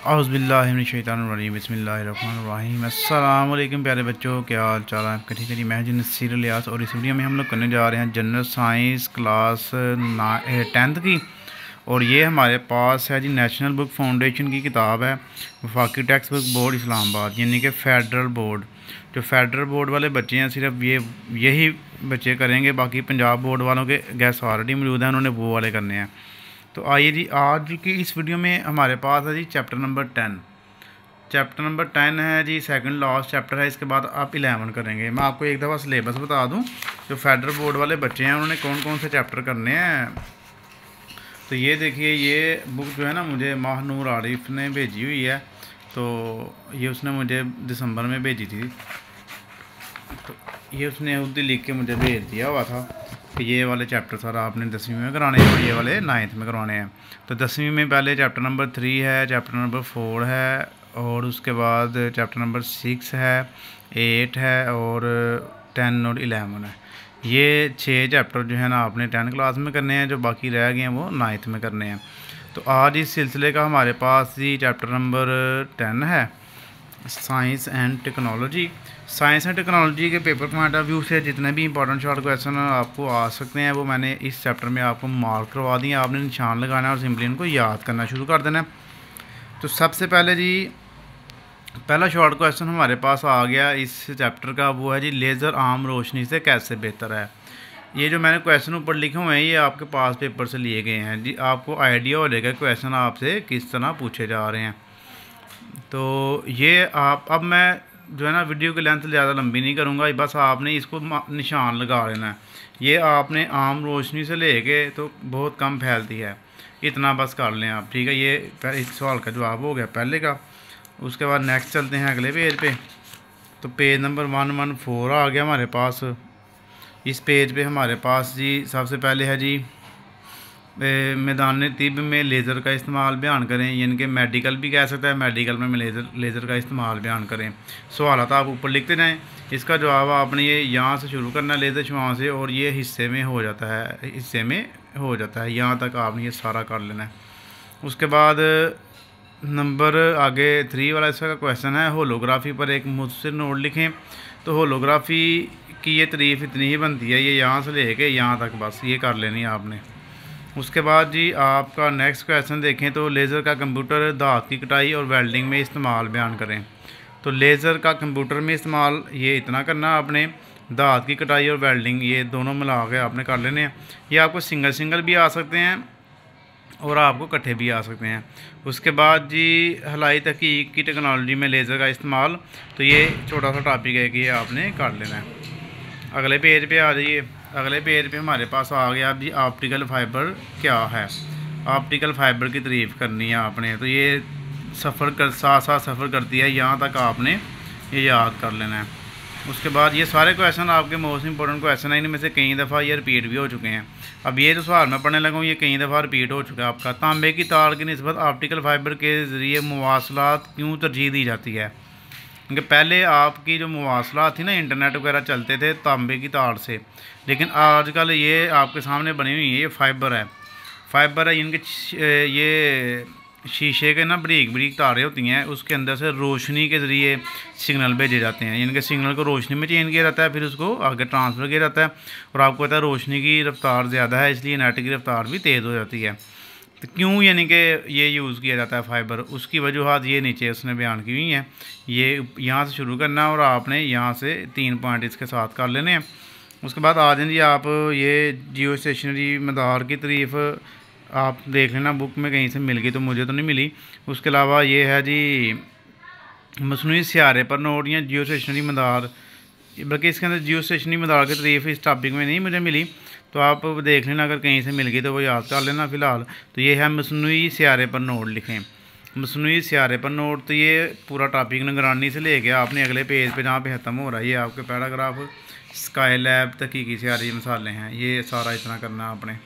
औज़ुबिल्लाहिमिनश्शैतानिर्रजीम बिस्मिल्लाहिर्रहमानिर्रहीम। अस्सलाम वालेकुम प्यारे बच्चों, क्या हाल चाल है आपका? ठीक है जी, मैं जी नसीर इलियास और इस वीडियो में हम लोग करने जा रहे हैं जनरल साइंस क्लास 10th की। और ये हमारे पास है जी नेशनल बुक फाउंडेशन की किताब है, वफाकी टेक्स्ट बुक बोर्ड इस्लामाबाद, यानी कि फ़ेडरल बोर्ड। जो फ़ेडरल बोर्ड वाले बच्चे हैं सिर्फ यही बच्चे करेंगे, बाकी पंजाब बोर्ड वालों के गैस ऑलरेडी मौजूद हैं, उन्होंने वो वाले करने हैं। तो आइए जी, आज की इस वीडियो में हमारे पास है जी चैप्टर नंबर 10। चैप्टर नंबर 10 है जी, सेकंड लास्ट चैप्टर है। इसके बाद आप 11 करेंगे। मैं आपको एक दफ़ा सिलेबस बता दूं, जो फेडरल बोर्ड वाले बच्चे हैं उन्होंने कौन कौन से चैप्टर करने हैं। तो ये देखिए, ये बुक जो है ना मुझे माहनूर आरिफ ने भेजी हुई है। तो ये उसने मुझे दिसंबर में भेजी थी, तो ये उसने उर्दू लिख के मुझे भेज दिया हुआ था कि ये वाले चैप्टर सर आपने 10वीं में कराने हैं और ये वाले 9th में करवाने हैं। तो 10वीं में पहले चैप्टर नंबर 3 है, चैप्टर नंबर 4 है, और उसके बाद चैप्टर नंबर 6 है, 8 है, और 10 और 11 है। ये 6 चैप्टर जो है ना आपने 10 क्लास में करने हैं, जो बाकी रह गए हैं वो 9th में करने हैं। तो आज इस सिलसिले का हमारे पास ही चैप्टर नंबर 10 है, science and technology. Science and technology के पेपर पॉइंट ऑफ व्यू से जितने भी इंपॉर्टेंट शॉर्ट क्वेश्चन आपको आ सकते हैं वो मैंने इस चैप्टर में आपको मार्क करवा दिए। आपने निशान लगाना है और सिंपली इनको याद करना शुरू कर देना है। तो सबसे पहले जी पहला शॉर्ट क्वेश्चन हमारे पास आ गया इस चैप्टर का, वो है जी लेज़र आर्म रोशनी से कैसे बेहतर है। ये जो मैंने क्वेश्चन ऊपर लिखे हुए हैं ये आपके पास पेपर से लिए गए हैं जी, आपको आइडिया हो जाएगा क्वेश्चन आपसे किस तरह पूछे जा रहे हैं। तो ये आप, अब मैं जो है ना वीडियो की लेंथ ज़्यादा लंबी नहीं करूँगा, बस आपने इसको निशान लगा लेना है। ये आपने आम रोशनी से लेके तो बहुत कम फैलती है, इतना बस कर लें आप, ठीक है। ये इस सवाल का जवाब हो गया पहले का। उसके बाद नेक्स्ट चलते हैं अगले पेज पे। तो पेज नंबर 114 आ गया हमारे पास। इस पेज पे हमारे पास जी सबसे पहले है जी मैदान तिब में लेज़र का इस्तेमाल बयान करें, यानी कि मेडिकल भी कह सकता है, मेडिकल में लेज़र का इस्तेमाल बयान करें। सवाल आप ऊपर लिखते जाएँ, इसका जवाब आपने ये यहाँ से शुरू करना है लेज़र शुआ से, और ये हिस्से में हो जाता है, यहाँ तक आपने ये सारा कर लेना है। उसके बाद नंबर आगे 3 वाला इसका क्वेश्चन है, होलोग्राफी पर एक मुझसे नोट लिखें। तो होलोग्राफी की ये तारीफ़ इतनी ही बनती है, ये यहाँ से लेके यहाँ तक बस ये कर लेनी है आपने। उसके बाद जी आपका नेक्स्ट क्वेश्चन देखें तो लेज़र का कंप्यूटर धात की कटाई और वेल्डिंग में इस्तेमाल बयान करें। तो लेज़र का कंप्यूटर में इस्तेमाल ये इतना करना आपने, धात की कटाई और वेल्डिंग ये दोनों मिला के आपने कर लेने हैं। ये आपको सिंगल सिंगल भी आ सकते हैं और आपको इकट्ठे भी आ सकते हैं। उसके बाद जी हलाई तहकीक की टेक्नोलॉजी में लेज़र का इस्तेमाल, तो ये छोटा सा टॉपिक है कि ये आपने कर लेना है। अगले पेज पे आ जाइए। अगले पेज पे हमारे पास आ गया जी ऑप्टिकल फाइबर क्या है। ऑप्टिकल फाइबर की तारीफ़ करनी है आपने, तो ये साथ साथ सफ़र करती है, यहाँ तक आपने ये याद कर लेना है। उसके बाद ये सारे क्वेश्चन आपके मोस्ट इंपॉर्टेंट क्वेश्चन हैं, इनमें से कई दफ़ा ये रिपीट भी हो चुके हैं। अब ये जो सवाल मैं पढ़ने लगा हूँ ये कई दफ़ा रिपीट हो चुका है आपका। तांबे की तार की निस्बत ऑप्टिकल फाइबर के ज़रिए मवासलात क्यों तरजीह दी जाती है? क्योंकि पहले आपकी जो मवासलात थी ना, इंटरनेट वगैरह चलते थे तांबे की तार से, लेकिन आजकल ये आपके सामने बनी हुई है, ये फाइबर है इनके। ये शीशे के ना बरीक बरीक तारें होती हैं, उसके अंदर से रोशनी के ज़रिए सिग्नल भेजे जाते हैं, इनके सिग्नल को रोशनी में चेंज किया जाता है, फिर उसको आगे ट्रांसफ़र किया जाता है। और आपको पता है रोशनी की रफ्तार ज़्यादा है, इसलिए नेट की रफ्तार भी तेज़ हो जाती है। तो क्यों यानी कि ये यूज़ किया जाता है फाइबर, उसकी वजूहत ये नीचे उसने बयान की हुई हैं। ये यहाँ से शुरू करना है और आपने यहाँ से 3 पॉइंट इसके साथ कर लेने हैं। उसके बाद आ जाए जी आप ये जियो स्टेशनरी मदार की तारीफ़ आप देख लेना, बुक में कहीं से मिल गई, तो मुझे तो नहीं मिली। उसके अलावा ये है जी मसनूई सियारे पर नोट या जियो स्टेशनरी मदार, बल्कि इसके अंदर जियो स्टेशनरी मदार की तारीफ़ इस टॉपिक में नहीं मुझे मिली, तो आप देख लेना, अगर कहीं से मिल गई तो वो याद कर लेना फ़िलहाल। तो ये है मसनूई सियारे पर नोट लिखें, मसनूई सियारे पर नोट। तो ये पूरा टॉपिक निगरानी से लेके आपने अगले पेज पे जहाँ पे ख़त्म हो रहा है ये आपके पैराग्राफ स्काई लैब तहकीकी सियारी मसाले हैं, ये सारा इतना करना है आपने।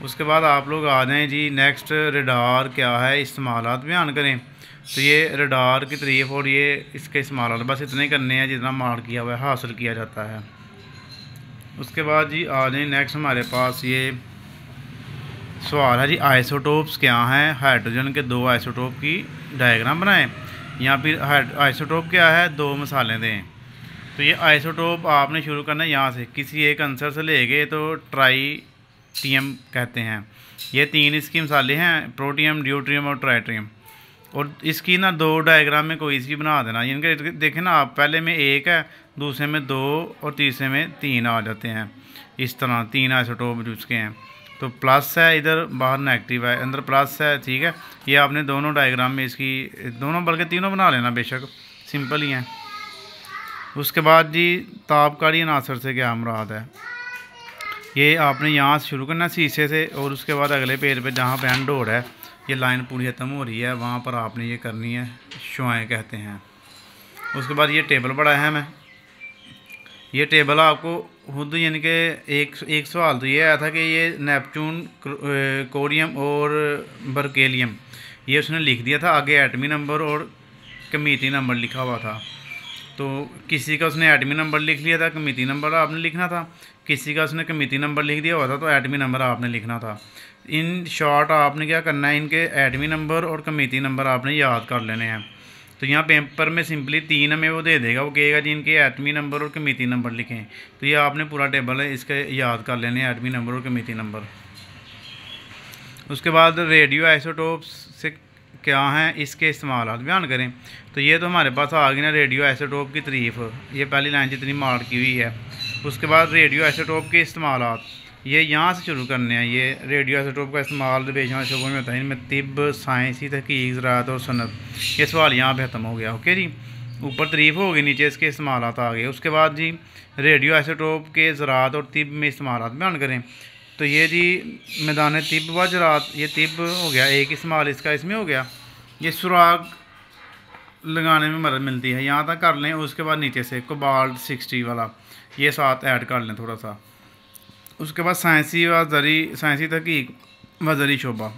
उसके बाद आप लोग आ जाएँ जी नेक्स्ट, रडार क्या है, इस्तेमालात बयान करें। तो ये रडार की तारीफ़ और ये इसके इस्तेमालात बस इतने करने हैं जितना मार्क किया हुआ है, हासिल किया जाता है। उसके बाद जी आ जाए नेक्स्ट हमारे पास ये सवाल है जी आइसोटोप्स क्या हैं, हाइड्रोजन के 2 आइसोटोप की डायग्राम बनाएं, या फिर आइसोटोप क्या है, 2 मिसालें दें। तो ये आइसोटोप आपने शुरू करना है यहाँ से, किसी एक आंसर से लेके तो ट्राइटियम कहते हैं। ये 3 इसकी मिसालें हैं, प्रोटियम, ड्यूट्रियम और ट्राइट्रियम। और इसकी ना 2 डायग्राम में कोई सी बना देना। इनके देखें ना आप, पहले में 1 है, दूसरे में 2 और तीसरे में 3 आ जाते हैं। इस तरह 3 आइसोटोप उसके हैं। तो प्लस है इधर, बाहर नेगेटिव है, अंदर प्लस है, ठीक है। ये आपने दोनों डायग्राम में इसकी दोनों बल्कि तीनों बना लेना, बेशक सिंपल ही हैं। उसके बाद जी तापकारी अनासर से क्या मुराद है, ये आपने यहाँ से शुरू करना शीशे से, और उसके बाद अगले पेज पे जहाँ पे एंड हो रहा है, ये लाइन पूरी ख़त्म हो रही है, वहाँ पर आपने ये करनी है, शुआएँ कहते हैं। उसके बाद ये टेबल बड़ा अहम है। ये टेबल आपको खुद यानी कि एक सवाल तो ये आया था कि ये नेपच्यून, कोरियम और बर्केलियम ये उसने लिख दिया था, आगे एटमी नंबर और कमीती नंबर लिखा हुआ था। तो किसी का उसने एटमी नंबर लिख लिया था, कमीती नंबर आपने लिखना था। किसी का उसने कमीती नंबर लिख दिया हुआ था, तो एटमी नंबर आपने लिखना था। इन शॉर्ट आपने क्या करना है, इनके एटमी नंबर और कमीती नंबर आपने याद कर लेने हैं। तो यहाँ पेपर में सिंपली 3 हमें वो दे देगा, वो कहेगा जी इनके एटमी नंबर और कमीती नंबर लिखें। तो ये आपने पूरा टेबल है इसके याद कर लेने हैं, एटमी नंबर और कमीती नंबर। उसके बाद रेडियो आइसोटोप्स से क्या हैं, इसके इस्तेमाल बयान करें। तो ये तो हमारे पास आ गई ना रेडियो आइसोटोप की तारीफ, ये पहली लाइन जितनी मार्क की हुई है। उसके बाद रेडियो आइसोटोप के इस्तेमाल, ये यहाँ से शुरू करने हैं। ये रेडियो आइसोटोप का इस्तेमाल बेशुमार शोबों में होता है, इनमें तिब, साइंसी तहकीक, ज़राअत और सनत। ये सवाल यहाँ पे ख़त्म हो गया। ओके जी, ऊपर तारीफ हो गई, नीचे इसके इस्तेमाल आ गए। उसके बाद जी रेडियो आइसोटोप के ज़राअत और तिब में इस्तेमाल बयान करें। तो ये जी मैदान तिब व ज़राअत, ये तिब हो गया, एक इस्तेमाल इसका इसमें हो गया। ये सुराग लगाने में मदद मिलती है, यहाँ तक कर लें। उसके बाद नीचे से कोबाल्ट 60 वाला ये साथ ऐड कर लें थोड़ा सा। उसके बाद साइंसी तहकीक व ज़री शोबा,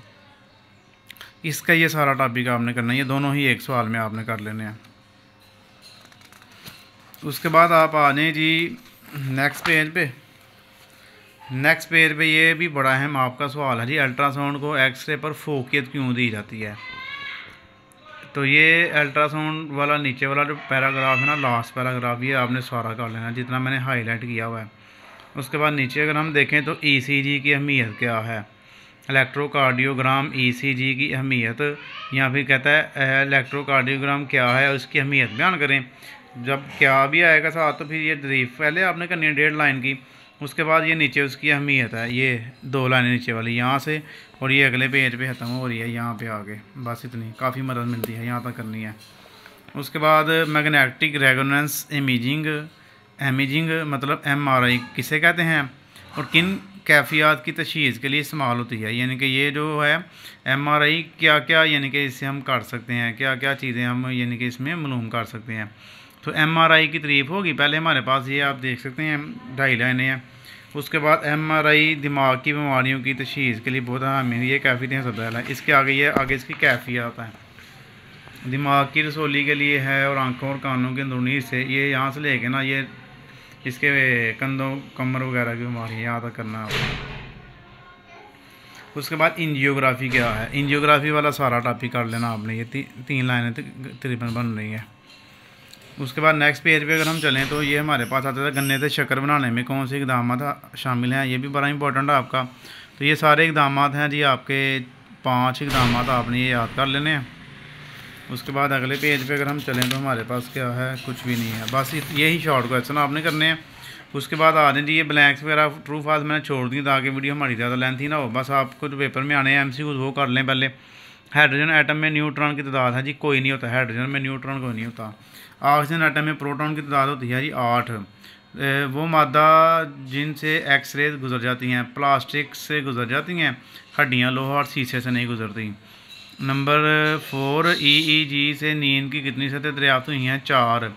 इसका ये सारा टॉपिक आपने करना है, ये दोनों ही एक सवाल में आपने कर लेने हैं। उसके बाद आप आ जाएँ जी नेक्स्ट पेज पे ये भी बड़ा अहम आपका सवाल है जी, अल्ट्रासाउंड को एक्सरे पर फोकियत क्यों दी जाती है। तो ये अल्ट्रासाउंड वाला नीचे वाला जो पैराग्राफ है ना, लास्ट पैराग्राफ, ये आपने सारा कर लेना जितना मैंने हाईलाइट किया हुआ है। उसके बाद नीचे अगर हम देखें तो ईसीजी की अहमियत क्या है, इलेक्ट्रोकार्डियोग्राम ईसीजी की अहमियत, या फिर कहता है इलेक्ट्रोकार्डियोग्राम क्या है उसकी अहमियत बयान करें। जब क्या भी आएगा साथ तो फिर ये तारीफ पहले आपने करनी है 1.5 लाइन की। उसके बाद ये नीचे उसकी अहमियत है, ये 2 लाइनें नीचे वाली यहाँ से, और ये अगले पेज पे ख़त्म हो रही है यहाँ पे आगे। बस इतनी काफ़ी मदद मिलती है, यहाँ तक करनी है। उसके बाद मैग्नेटिक रेजोनेंस इमेजिंग मतलब MRI किसे कहते हैं और किन कैफियत की तशख़ीस के लिए इस्तेमाल होती है। यानी कि ये जो है MRI क्या क्या यानी कि इससे हम कर सकते हैं, क्या क्या चीज़ें हम यानी कि इसमें मालूम कर सकते हैं। तो MRI की तारीफ होगी। पहले हमारे पास ये आप देख सकते हैं 2.5 लाइनें हैं। उसके बाद MRI दिमाग की बीमारियों की तशख़ीस के लिए बहुत अहम है, ये कैफियत सबदल है। इसके आगे ये आगे इसकी कैफियत है, दिमाग की रसोली के लिए है और आँखों और कानों के अंदरूनी से, ये यहाँ से लेके ना ये इसके कंधों कमर वगैरह की बीमारी यहाँ तक करना है। उसके बाद एंजियोग्राफी क्या है, एंजियोग्राफी वाला सारा टॉपिक कर लेना आपने, ये 3 लाइनें तकरीबन बन रही है। उसके बाद नेक्स्ट पेज पे अगर हम चलें तो ये हमारे पास आता था गन्ने से शक्कर बनाने में कौन से इकदाम शामिल हैं, ये भी बड़ा इंपॉर्टेंट है आपका। तो ये सारे इकदाम हैं जी, आपके 5 इकदाम आपने ये याद कर लेने हैं। उसके बाद अगले पेज पे अगर हम चलें तो हमारे पास क्या है, कुछ भी नहीं है, बस यही शॉर्ट क्वेश्चन आपने करने हैं। उसके बाद आ जाए जी ये ब्लैंक्स वगैरह ट्रू फॉल्स मैंने छोड़ दी ताकि वीडियो हमारी ज़्यादा लेंथी ना हो। बस आपको जो पेपर में आने हैं MCQ वो कर लें पहले। हाइड्रोजन एटम में न्यूट्रॉन की तादाद है जी, कोई नहीं होता, हाइड्रोजन में न्यूट्रॉन कोई नहीं होता। ऑक्सीजन एटम में प्रोटॉन की तादाद होती है जी 8। वो मादा जिनसे एक्सरेज गुजर जाती हैं, प्लास्टिक से गुजर जाती हैं, हड्डियाँ, लोहा और शीशे से नहीं गुजरती। नंबर 4 EEG से नींद की कितनी सतह दरियाफ्त हुई हैं, 4।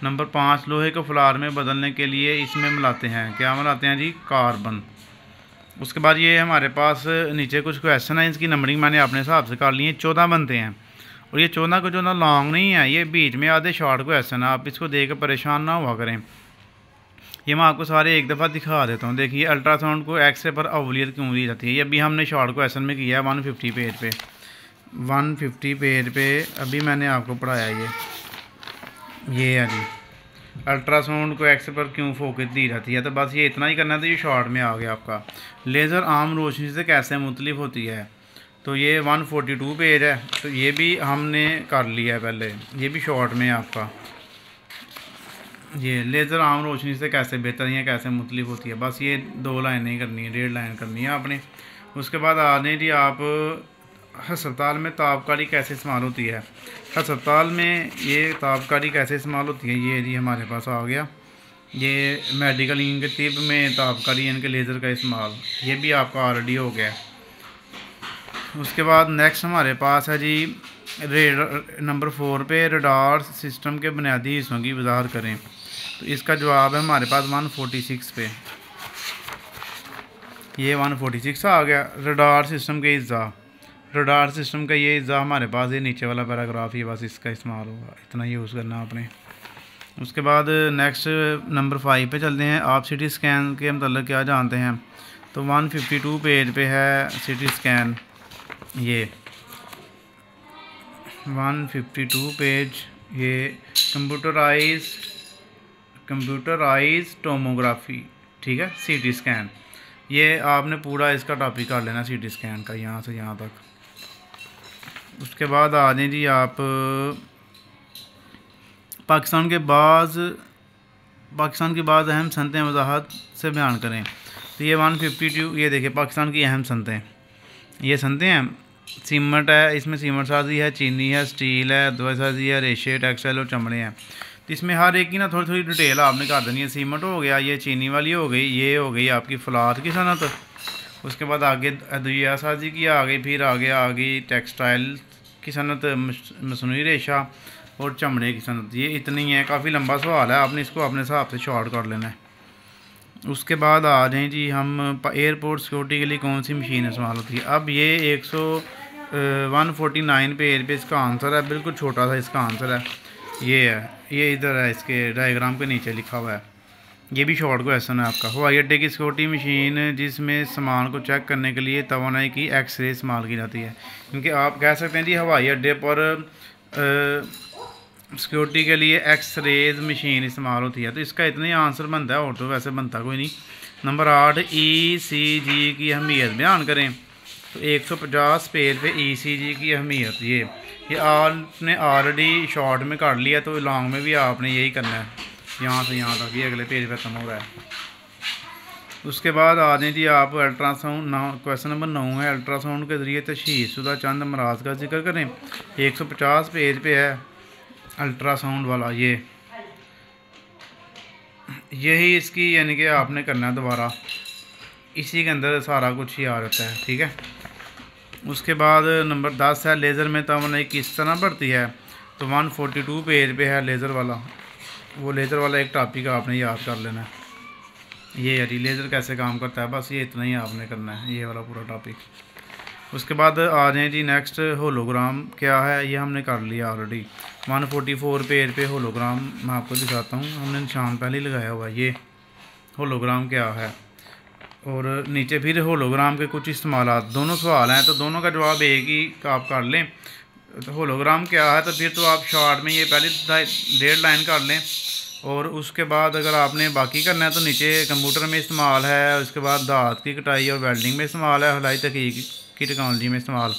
नंबर 5 लोहे को फ्लार में बदलने के लिए इसमें मिलाते हैं, क्या मिलाते हैं जी, कार्बन। उसके बाद ये हमारे पास नीचे कुछ क्वेश्चन है, इसकी नंबरिंग मैंने अपने हिसाब से कर ली है, 14 बनते हैं। और ये 14 को 14 लॉन्ग नहीं है, ये बीच में आधे शॉर्ट क्वेश्चन है, आप इसको देख कर परेशान ना हुआ करें। ये मैं आपको सारे एक दफ़ा दिखा देता हूँ। देखिए अल्ट्रासाउंड को एक्सरे पर अवलियत क्यों दी जाती है। ये अभी हमने शॉर्ट को एसन में किया है 150 पेज पे, 150 पेज पे अभी मैंने आपको पढ़ाया ये है जी अल्ट्रासाउंड को एक्सरे पर क्यों फोकस दी जाती है। तो बस ये इतना ही करना था। ये शॉर्ट में आ गया आपका। लेज़र आम रोशनी से कैसे मुख्तलिफ होती है, तो ये 142 पेज है, तो ये भी हमने कर लिया है पहले। ये भी शॉर्ट में है आपका। ये लेज़र आम रोशनी से कैसे बेहतर है, कैसे मुख्तलिफ होती है, बस ये 2 लाइनें ही करनी है, 1.5 लाइन करनी है आपने। उसके बाद आने जी आप हस्पताल में ताबकारी कैसे इस्तेमाल होती है। हस्पताल में ये ताबकारी कैसे इस्तेमाल होती है, ये जी हमारे पास आ गया। ये मेडिकल इनके तिब में ताबकारी इनके लेज़र का इस्तेमाल, ये भी आपका ऑलरेडी हो गया। उसके बाद नेक्स्ट हमारे पास है जी नंबर 4 पे रडार सिस्टम के बुनियादी हिस्सों की वजाहत करें। तो इसका जवाब है हमारे पास 146 पे। ये 146 आ गया। रडार सिस्टम के हिस्सा, रडार सिस्टम का ये हिस्सा हमारे पास ये नीचे वाला पैराग्राफ ही बस इसका इस्तेमाल होगा, इतना यूज़ करना आपने। उसके बाद नेक्स्ट नंबर 5 पे चलते हैं। आप सीटी स्कैन के मतलब क्या जानते हैं। तो 152 पेज पे है सीटी स्कैन। ये 152 पेज ये कंप्यूटराइज टोमोग्राफी, ठीक है, सीटी स्कैन। ये आपने पूरा इसका टॉपिक कर लेना सीटी स्कैन का, यहाँ से यहाँ तक। उसके बाद आ जाए जी आप पाकिस्तान की बाज़ अहम सनतें वजाहत से बयान करें। तो ये 152 ये देखिए पाकिस्तान की अहम सनतें, ये सनतें हैं। सीमेंट है, इसमें सीमेंट साजी है, चीनी है, स्टील है, दवा साजी है, रेशे, टेक्सटाइल और चमड़े हैं। तो इसमें हर एक की ना थोड़ी थोड़ी डिटेल आपने कर देनी है। सीमेंट हो गया, ये चीनी वाली हो गई, ये हो गई आपकी फलाद की सनत। उसके बाद आगे अदविया साजी की आ गई, फिर आगे आ गई टेक्सटाइल की सनत, मसनूई रेशा और चमड़े की सनत। ये इतनी है, काफ़ी लंबा सवाल है, आपने इसको अपने हिसाब से शॉर्ट कर लेना है। उसके बाद आ जाएँ जी हम एयरपोर्ट सिक्योरिटी के लिए कौन सी मशीन इस्तेमाल होती है। अब ये 149 पेज पे इसका आंसर है, बिल्कुल छोटा सा इसका आंसर है। ये है, ये इधर है, इसके डायग्राम के नीचे लिखा हुआ है। ये भी शॉर्ट क्वेश्चन है आपका। हवाई अड्डे की सिक्योरिटी मशीन जिसमें सामान को चेक करने के लिए तवानाई की एक्सरे इस्तेमाल की जाती है। क्योंकि आप कह सकते हैं जी हवाई अड्डे पर सिक्योरिटी के लिए एक्सरेज मशीन इस्तेमाल होती है। तो इसका इतना ही आंसर बनता है, और तो वैसे बनता कोई नहीं। नंबर 8 ECG की अहमियत बयान करें। तो 150 पेज पे ECG की अहमियत, ये आपने ऑलरेडी शॉर्ट में कर लिया, तो लॉन्ग में भी आपने यही करना है, यहाँ से यहाँ तक। ये अगले पेज पे खत्म हो रहा है। उसके बाद आ जाए जी आप अल्ट्रासाउंड क्वेश्चन नंबर 9 है। अल्ट्रासाउंड के ज़रिए तशख़ीसशुदा चंद अमराज का जिक्र करें। 150 पेज पे है अल्ट्रासाउंड वाला। यही इसकी यानी कि आपने करना है दोबारा, इसी के अंदर सारा कुछ ही आ जाता है, ठीक है। उसके बाद नंबर 10 है लेज़र में तवानाई किस तरह बढ़ती है। तो 142 पेज पे है लेज़र वाला। वो लेज़र वाला एक टॉपिक आपने याद कर लेना है। ये है लेज़र कैसे काम करता है, बस ये इतना ही आपने करना है, ये वाला पूरा टॉपिक। उसके बाद आ जाए जी नेक्स्ट होलोग्राम क्या है, ये हमने कर लिया ऑलरेडी। 144 पेज पे होलोग्राम मैं आपको दिखाता हूँ, हमने निशान पहले ही लगाया हुआ है। ये होलोग्राम क्या है, और नीचे फिर होलोग्राम के कुछ इस्तेमालात। दोनों सवाल हैं, तो दोनों का जवाब एक ही आप कर लें। तो होलोग्राम क्या है, तो फिर तो आप शॉर्ट में ये पहले 1.5 लाइन कर लें, और उसके बाद अगर आपने बाकी करना है तो नीचे कंप्यूटर में इस्तेमाल है, उसके बाद धात की कटाई और वेल्डिंग में इस्तेमाल है, हलाई तहकीक की टेक्नोलॉजी में इस्तेमाल।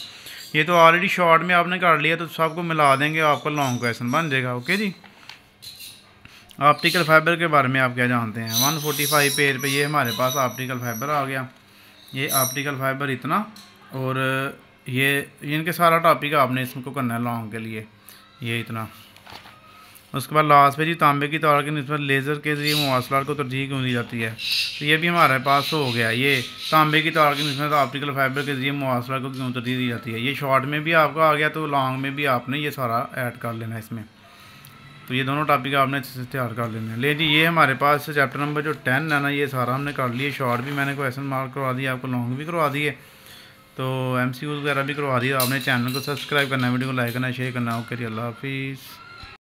ये तो ऑलरेडी शॉर्ट में आपने कर लिया, तो सबको मिला देंगे, आपका लॉन्ग क्वेश्चन बन जाएगा। ओके जी। ऑप्टिकल फाइबर के बारे में आप क्या जानते हैं। 145 पेज पे ये हमारे पास ऑप्टिकल फाइबर आ गया। ये ऑप्टिकल फाइबर इतना, और ये इनके सारा टॉपिक आपने इसको करना है लॉन्ग के लिए, ये इतना। उसके बाद लास्ट पे जी तांबे की तार की निस्बत लेज़र के ज़रिए मवासलात को तरजीह क्यों दी जाती है। तो ये भी हमारे पास हो गया। ये तांबे की तार की निस्बत ऑप्टिकल फाइबर के ज़रिए मवासलात को क्यों तरजीह दी जाती है, ये शॉर्ट में भी आपका आ गया, तो लॉन्ग में भी आपने ये सारा ऐड कर लेना है इसमें। तो ये दोनों टॉपिक आपने अच्छे से तैयार कर लेने हैं। ले जी ये हमारे पास चैप्टर नंबर जो 10 है ना, ये सारा हमने कर लिए। शॉर्ट भी मैंने क्वेश्चन मार्क करवा दिया, आपको लॉन्ग भी करवा दिए, तो MCQ वगैरह भी करवा दिया। आपने चैनल को सब्सक्राइब करना है, वीडियो को लाइक करना है, शेयर करना है। ओके जी, अल्लाह हाफिज़।